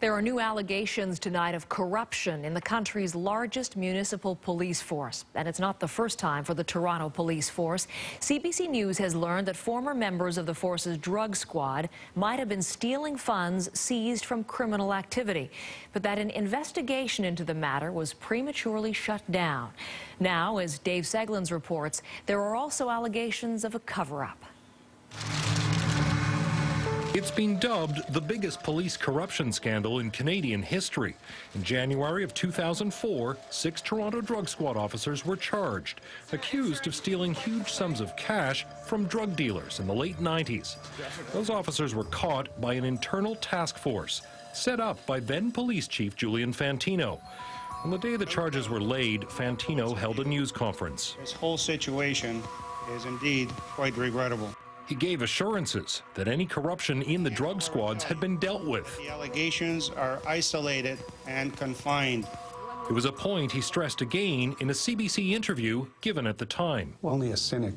There are new allegations tonight of corruption in the country's largest municipal police force. And it's not the first time for the Toronto Police Force. CBC News has learned that former members of the force's drug squad might have been stealing funds seized from criminal activity, but that an investigation into the matter was prematurely shut down. Now, as Dave Seglins reports, there are also allegations of a cover-up. It's been dubbed the biggest police corruption scandal in Canadian history. In January of 2004, 6 Toronto drug squad officers were charged, accused of stealing huge sums of cash from drug dealers in the late 90s. Those officers were caught by an internal task force set up by then Police Chief Julian Fantino. On the day the charges were laid, Fantino held a news conference. This whole situation is indeed quite regrettable. He gave assurances that any corruption in the drug squads had been dealt with. The allegations are isolated and confined. It was a point he stressed again in a CBC interview given at the time. Only a cynic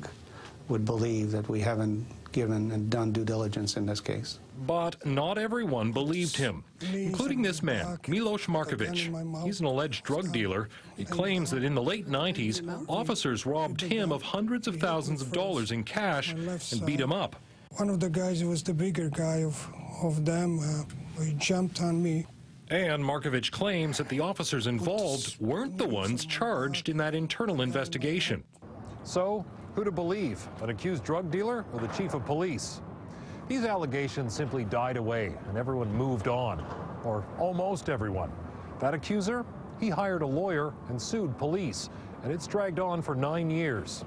would believe that we haven't given and done due diligence in this case. But not everyone believed him, including this man, Milos Markovic. He's an alleged drug dealer. He claims that in the late 90s, officers robbed him of hundreds of thousands of dollars in cash and beat him up. One of the guys who was the bigger guy of them, he jumped on me. And Markovic claims that the officers involved weren't the ones charged in that internal investigation. So, who to believe, an accused drug dealer or the chief of police? These allegations simply died away and everyone moved on, or almost everyone. That accuser, he hired a lawyer and sued police, and it's dragged on for 9 years.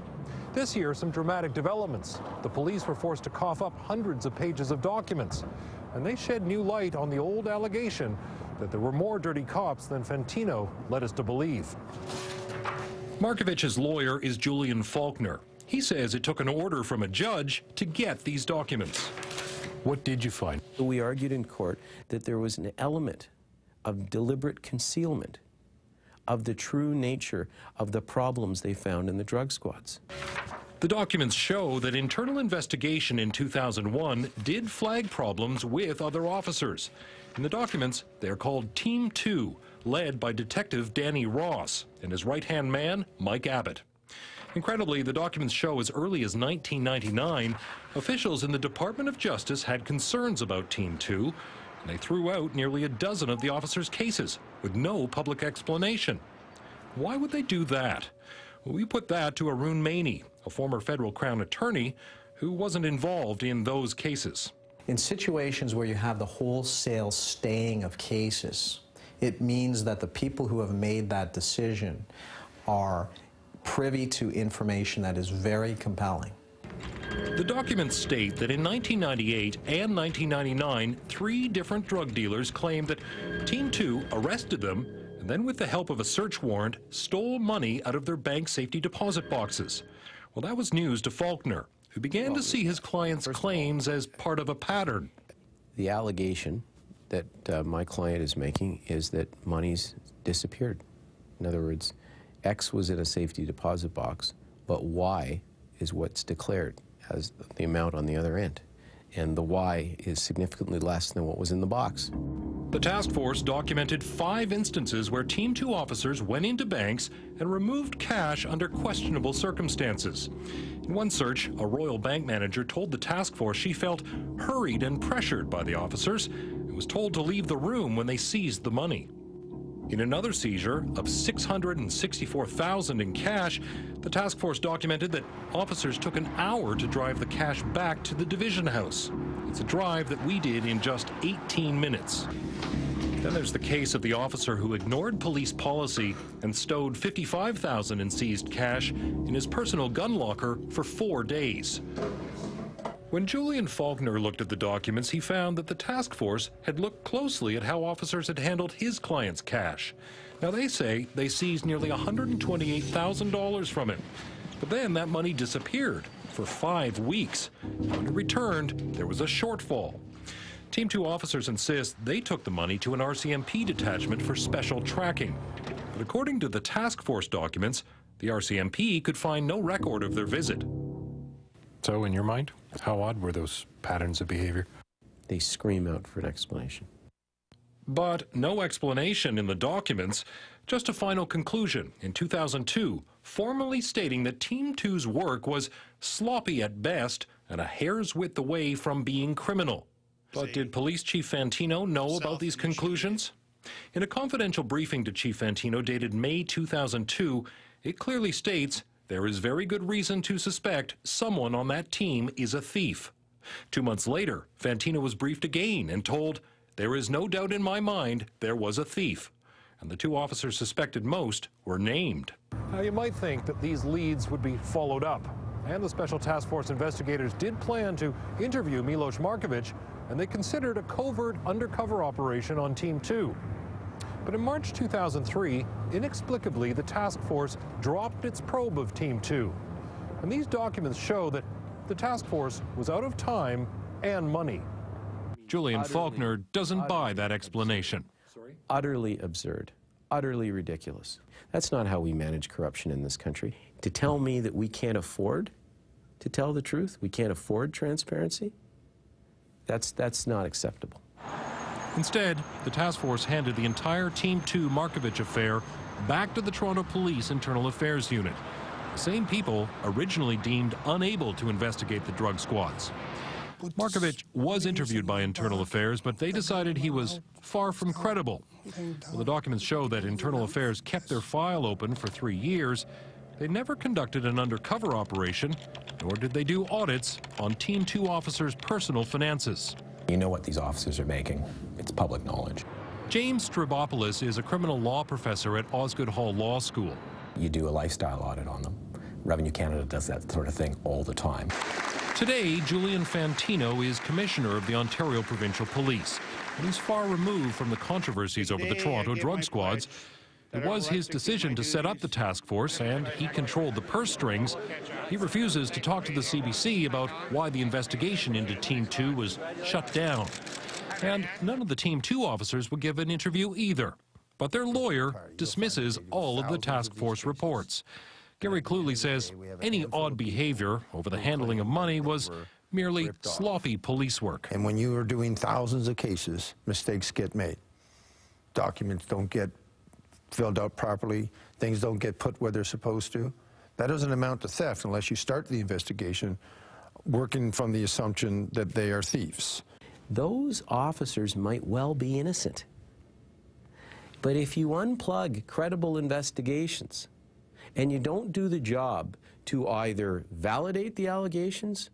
This year, some dramatic developments. The police were forced to cough up hundreds of pages of documents, and they shed new light on the old allegation that there were more dirty cops than Fantino led us to believe. Markovic's lawyer is Julian Faulkner. He says it took an order from a judge to get these documents. What did you find? We argued in court that there was an element of deliberate concealment of the true nature of the problems they found in the drug squads. The documents show that internal investigation in 2001 did flag problems with other officers. In the documents, they're called Team 2, led by Detective Danny Ross and his right-hand man, Mike Abbott. Incredibly, the documents show as early as 1999, officials in the Department of Justice had concerns about Team 2, and they threw out nearly a dozen of the officers' cases with no public explanation. Why would they do that? Well, we put that to Arun Maney, a former federal Crown attorney who wasn't involved in those cases. In situations where you have the wholesale staying of cases, it means that the people who have made that decision are privy to information that is very compelling. The documents state that in 1998 and 1999, 3 different drug dealers claimed that Team 2 arrested them and then, with the help of a search warrant, stole money out of their bank safety deposit boxes. Well, that was news to Faulkner, who began to see his client's claims as part of a pattern. The allegation that my client is making is that money's disappeared. In other words, X was in a safety deposit box, but Y is what's declared as the amount on the other end. And the Y is significantly less than what was in the box. The task force documented 5 instances where Team 2 officers went into banks and removed cash under questionable circumstances. In one search, a Royal Bank manager told the task force she felt hurried and pressured by the officers and was told to leave the room when they seized the money. In another seizure of $664,000 in cash, the task force documented that officers took an hour to drive the cash back to the division house. It's a drive that we did in just 18 minutes. Then there's the case of the officer who ignored police policy and stowed $55,000 in seized cash in his personal gun locker for 4 days. When Julian Faulkner looked at the documents, he found that the task force had looked closely at how officers had handled his client's cash. Now, they say they seized nearly $128,000 from him. But then that money disappeared for 5 weeks. When it returned, there was a shortfall. Team 2 officers insist they took the money to an RCMP detachment for special tracking. But according to the task force documents, the RCMP could find no record of their visit. So, in your mind, how odd were those patterns of behavior? They scream out for an explanation. But no explanation in the documents, just a final conclusion in 2002, formally stating that Team 2's work was sloppy at best and a hair's width away from being criminal. But did Police Chief Fantino know about these conclusions? In a confidential briefing to Chief Fantino dated May 2002, it clearly states there is very good reason to suspect someone on that team is a thief. 2 months later, Fantino was briefed again and told, "There is no doubt in my mind there was a thief." And the 2 officers suspected most were named. Now, you might think that these leads would be followed up. And the Special Task Force investigators did plan to interview Milos Markovic, and they considered a covert undercover operation on Team 2. But in March 2003, inexplicably, the task force dropped its probe of Team 2. And these documents show that the task force was out of time and money. Julian Faulkner doesn't buy that explanation. Utterly absurd, utterly ridiculous. That's not how we manage corruption in this country. To tell me that we can't afford to tell the truth, we can't afford transparency, that's not acceptable. Instead, the task force handed the entire Team 2 Markovic affair back to the Toronto Police Internal Affairs Unit. The same people originally deemed unable to investigate the drug squads. Markovic was interviewed by Internal Affairs, but they decided he was far from credible. Well, the documents show that Internal Affairs kept their file open for 3 years. They never conducted an undercover operation, nor did they do audits on Team 2 officers' personal finances. You know what these officers are making. It's public knowledge. James Stribopoulos is a criminal law professor at Osgoode Hall Law School. You do a lifestyle audit on them. Revenue Canada does that sort of thing all the time. Today, Julian Fantino is Commissioner of the Ontario Provincial Police, and he's far removed from the controversies over the Toronto drug squads. It was his decision to set up the task force, and he controlled the purse strings. He refuses to talk to the CBC about why the investigation into Team 2 was shut down. And none of the Team 2 officers would give an interview either. But their lawyer dismisses all of the task force reports. Gary Cluley says any odd behavior over the handling of money was merely sloppy police work. And when you are doing thousands of cases, mistakes get made. Documents don't get filled out properly. Things don't get put where they're supposed to. That doesn't amount to theft unless you start the investigation working from the assumption that they are thieves. Those officers might well be innocent. But if you unplug credible investigations and you don't do the job to either validate the allegations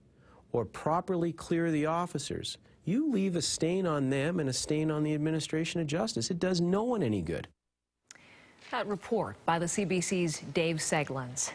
or properly clear the officers, you leave a stain on them and a stain on the administration of justice. It does no one any good. That report by the CBC's Dave Seglins.